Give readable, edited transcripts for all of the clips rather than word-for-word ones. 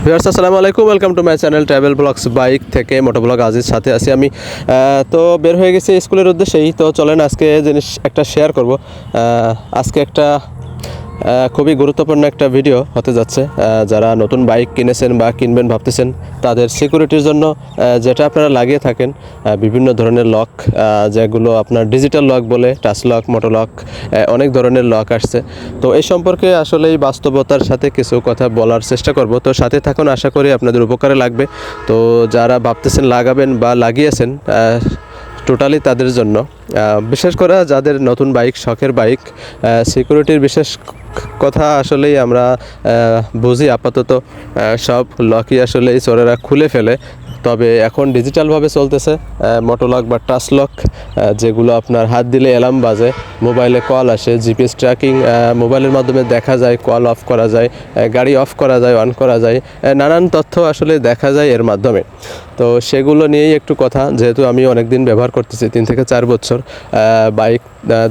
Viewers আসসালামু আলাইকুম, welcome to my channel travel blogs bike থেকে মোটোব্লগ আজিজ সাথে আছি আমি। তো বের হয়ে গেছি স্কুলের উদ্দেশ্যেই। তো চলেন আজকে জিনিস একটা শেয়ার করব। আজকে একটা খুবই গুরুত্বপূর্ণ একটা ভিডিও হতে যাচ্ছে। যারা নতুন বাইক কিনেছেন বা কিনবেন ভাবতেছেন তাদের সিকিউরিটির জন্য যেটা আপনারা লাগিয়ে থাকেন বিভিন্ন ধরনের লক, যেগুলো আপনার ডিজিটাল লক বলে, টাচ লক, মোটো লক, অনেক ধরনের লক আসছে। তো এই সম্পর্কে আসলে এই বাস্তবতার সাথে কিছু কথা বলার চেষ্টা করব। তো সাথে থাকুন, আশা করি আপনাদের উপকারে লাগবে। তো যারা ভাবতেছেন লাগাবেন বা লাগিয়েছেন টোটালি তাদের জন্য, বিশেষ করে যাদের নতুন বাইক, শখের বাইক, সিকিউরিটির বিশেষ কথা আসলেই আমরা বুঝি। আপাতত সব লকই আসলে এই চোরেরা খুলে ফেলে। তবে এখন ডিজিটালভাবে চলতেছে মোটো লক বা টাচ লক, যেগুলো আপনার হাত দিলে অ্যালার্ম বাজে, মোবাইলে কল আসে, জিপিএস ট্র্যাকিং মোবাইলের মাধ্যমে দেখা যায়, কল অফ করা যায়, গাড়ি অফ করা যায়, অন করা যায়, নানান তথ্য আসলে দেখা যায় এর মাধ্যমে। তো সেগুলো নিয়েই একটু কথা, যেহেতু আমি অনেক দিন ব্যবহার করতেছি, 3 থেকে 4 বছর বাইক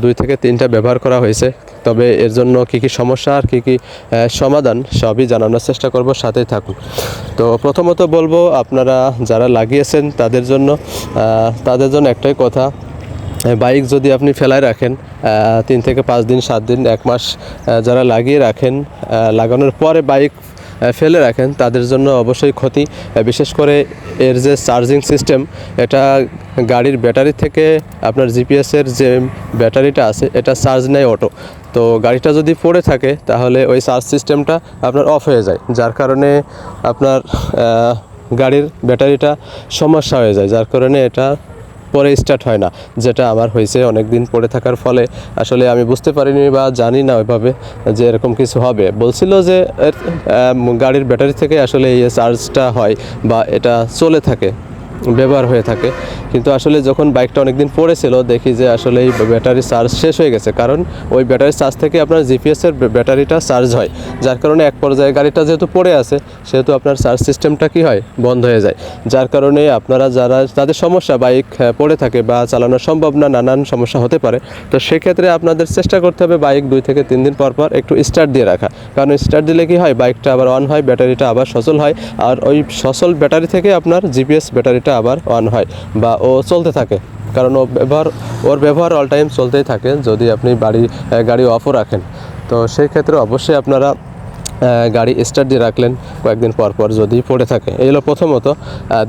2 থেকে 3টা ব্যবহার করা হয়েছে। তবে এর জন্য কী কী সমস্যা আর কী কী সমাধান সবই জানানোর চেষ্টা করব, সাথেই থাকুন। তো প্রথমত বলবো, আপনারা যারা লাগিয়েছেন তাদের জন্য একটাই কথা, বাইক যদি আপনি ফেলায় রাখেন 3 থেকে 5 দিন, 7 দিন, 1 মাস, যারা লাগিয়ে রাখেন, লাগানোর পরে বাইক ফেলে রাখেন, তাদের জন্য অবশ্যই ক্ষতি। বিশেষ করে এর যে চার্জিং সিস্টেম, এটা গাড়ির ব্যাটারি থেকে আপনার জিপিএসের যে ব্যাটারিটা আছে এটা চার্জ নেয় অটো। তো গাড়িটা যদি পড়ে থাকে তাহলে ওই চার্জ সিস্টেমটা আপনার অফ হয়ে যায়, যার কারণে আপনার গাড়ির ব্যাটারিটা সমস্যা হয়ে যায়, যার কারণে এটা পরে স্টার্ট হয় না, যেটা আমার হয়েছে। অনেক দিন পড়ে থাকার ফলে আসলে আমি বুঝতে পারিনি বা জানি না ওইভাবে যে এরকম কিছু হবে। বলছিল যে গাড়ির ব্যাটারি থেকে আসলে এই চার্জটা হয় বা এটা চলে থাকে, ব্যবহার হয়ে থাকে। কিন্তু আসলে যখন বাইকটা অনেক দিন পড়েছিল, দেখি যে আসলে এই ব্যাটারির চার্জ শেষ হয়ে গেছে, কারণ ওই ব্যাটারির চার্জ থেকে আপনার জিপিএসের ব্যাটারিটা চার্জ হয়, যার কারণে এক পর্যায়ে গাড়িটা যেহেতু পড়ে আছে, সেহেতু আপনার চার্জ সিস্টেমটা কি হয়, বন্ধ হয়ে যায়। যার কারণে আপনারা যারা তাদের সমস্যা, বাইক পড়ে থাকে বা চালানো সম্ভব না, নানান সমস্যা হতে পারে। তো সেক্ষেত্রে আপনাদের চেষ্টা করতে হবে বাইক 2 থেকে 3 দিন পর পর একটু স্টার্ট দিয়ে রাখা, কারণ স্টার্ট দিলে কি হয়, বাইকটা আবার অন হয়, ব্যাটারিটা আবার সচল হয়, আর ওই সচল ব্যাটারি থেকে আপনার জিপিএস ব্যাটারিটা আবার অন হয় বা ও চলতে থাকে, কারণ ওর ব্যবহার অল টাইম চলতেই থাকে যদি আপনি গাড়ি অফও রাখেন। তো সেই ক্ষেত্রে অবশ্যই আপনারা গাড়ি স্টার্ট দিয়ে রাখলেন কয়েকদিন পর পর যদি পড়ে থাকে, এই হলো প্রথমত।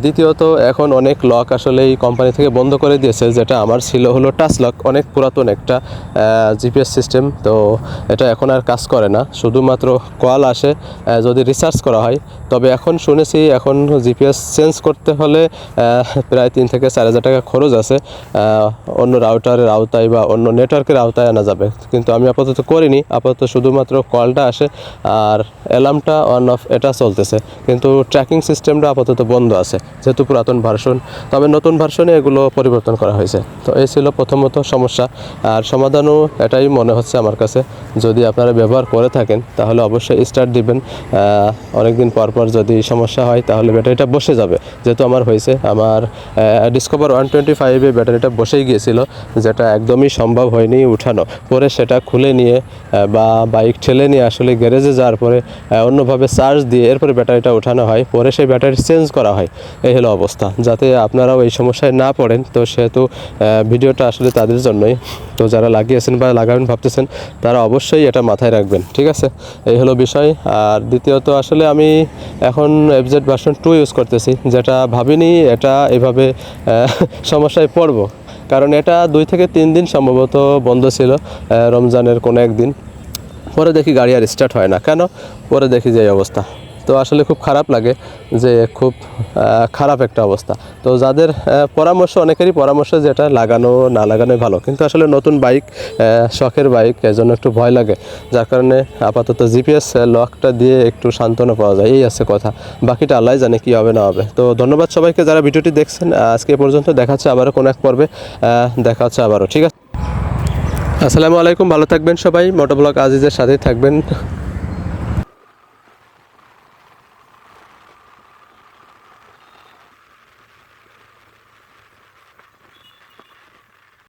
দ্বিতীয়ত, এখন অনেক লক আসলে এই কোম্পানি থেকে বন্ধ করে দিয়েছে, যেটা আমার ছিল হলো টাচ লক, অনেক পুরাতন একটা জিপিএস সিস্টেম। তো এটা এখন আর কাজ করে না, শুধুমাত্র কল আসে যদি রিচার্জ করা হয়। তবে এখন শুনেছি এখন জিপিএস চেঞ্জ করতে হলে প্রায় 3 থেকে 4 হাজার টাকা খরচ আছে, অন্য রাউটারের আওতায় বা অন্য নেটওয়ার্কের আওতায় আনা যাবে। কিন্তু আমি আপাতত করিনি, আপাতত শুধুমাত্র কলটা আসে আর অ্যালার্মটা অন অফ এটা চলতেছে, কিন্তু ট্র্যাকিং সিস্টেমটা আপাতত বন্ধ আছে, যেহেতু পুরাতন ভার্সন। তবে নতুন ভার্সনে এগুলো পরিবর্তন করা হয়েছে। তো এই ছিল প্রথমত সমস্যা। আর সমাধানও এটাই মনে হচ্ছে আমার কাছে, যদি আপনারা ব্যবহার করে থাকেন তাহলে অবশ্যই স্টার্ট দিবেন। অনেকদিন পর পর যদি সমস্যা হয় তাহলে ব্যাটারিটা বসে যাবে, যেহেতু আমার হয়েছে। আমার ডিসকভার 125-এ ব্যাটারিটা বসেই গিয়েছিল, যেটা একদমই সম্ভব হয়নি উঠানো। পরে সেটা খুলে নিয়ে বা বাইক ঠেলে নিয়ে আসলে গ্যারেজে যাওয়ার পরে অন্যভাবে চার্জ দিয়ে এরপরে ব্যাটারিটা ওঠানো হয়, পরে সেই ব্যাটারি চেঞ্জ করা হয়। এই হলো অবস্থা, যাতে আপনারাও এই সমস্যায় না পড়েন। তো সেহেতু ভিডিওটা আসলে তাদের জন্যই। তো যারা লাগিয়েছেন বা লাগাবেন ভাবতেছেন, তারা অবশ্যই এটা মাথায় রাখবেন, ঠিক আছে? এই হলো বিষয়। আর দ্বিতীয়ত, আসলে আমি এখন FZ ভার্সন 2 ইউজ করতেছি, যেটা ভাবিনি এটা এভাবে সমস্যায় পড়ব, কারণ এটা 2 থেকে 3 দিন সম্ভবত বন্ধ ছিল, রমজানের কোনো একদিন। পরে দেখি গাড়ি আর স্টার্ট হয় না, কেন? পরে দেখি যে এই অবস্থা। তো আসলে খুব খারাপ লাগে, যে খুব খারাপ একটা অবস্থা। তো যাদের পরামর্শ, অনেকেরই পরামর্শ যেটা লাগানো না লাগানোই ভালো, কিন্তু আসলে নতুন বাইক, শখের বাইক, এজন্য একটু ভয় লাগে। যার কারণে আপাতত জিপিএস লকটা দিয়ে একটু সান্ত্বনা পাওয়া যায়, এই আছে কথা। বাকিটা আল্লাহ জানে কী হবে না হবে। তো ধন্যবাদ সবাইকে যারা ভিডিওটি দেখছেন। আজকে পর্যন্ত, দেখা হচ্ছে আবারও কোনো এক পর্বে, দেখা হচ্ছে আবারও, ঠিক আছে? আসসালামু আলাইকুম, ভালো থাকবেন সবাই, মোটোব্লগ আজিজের সাথেই থাকবেন।